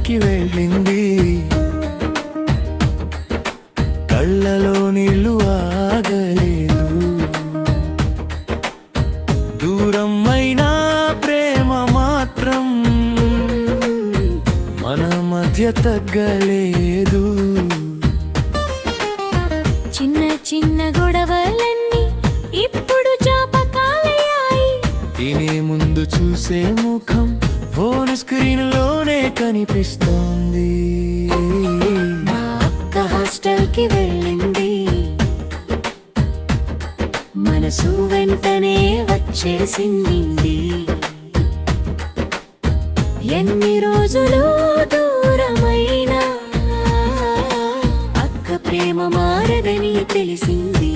హాస్టల్కి వెళ్ళింది. కళ్ళలో నీళ్ళు ఆగలేదు. దూరమైనా ప్రేమ మాత్రం మన మధ్య తగ్గలేదు. చిన్న చిన్న గొడవలన్నీ ఇప్పుడు జ్ఞాపకాలయ్యాయి. తినే ముందు చూసే ముఖం ఫోన్ స్క్రీన్ లోనే కనిపిస్తోంది. మా అక్క హాస్టల్కి వెళ్ళింది. మనసు వెంటనే వచ్చేసింది. ఎన్ని రోజులు దూరమైనా అక్క ప్రేమ మారదని తెలిసింది.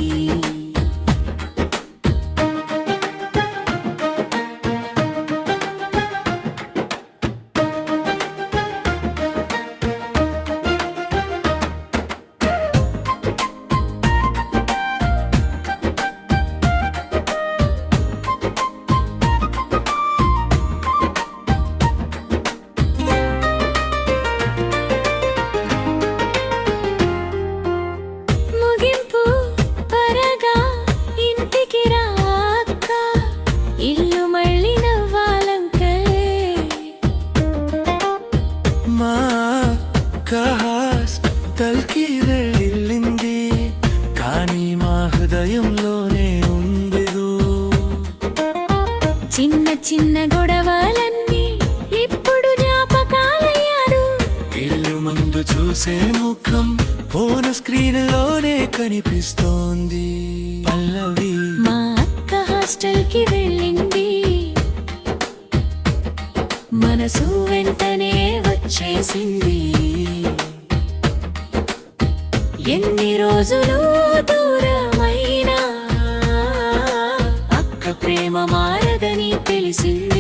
ముగింపు త్వరగా ఇంటికి రా అక్క, ఇల్లు మళ్ళీ నవ్వాలంటే. మా అక్క హాస్టల్కి వెళ్ళింది, కానీ మా హృదయంలోనే ఉంది. చిన్న చిన్న గొడవలన్నీ ఇప్పుడు జ్ఞాపకాలయ్యారు. ఇల్లు ముందు చూసే ముఖం ఫోన్ స్క్రీన్ లోనే కనిపిస్తోంది. పల్లవి మా అక్క హాస్టల్కి వెళ్ళింది. మనసు వెంటనే వచ్చేసింది. ఎన్ని రోజులు దూరమైనా అక్క ప్రేమ మారదని తెలిసింది.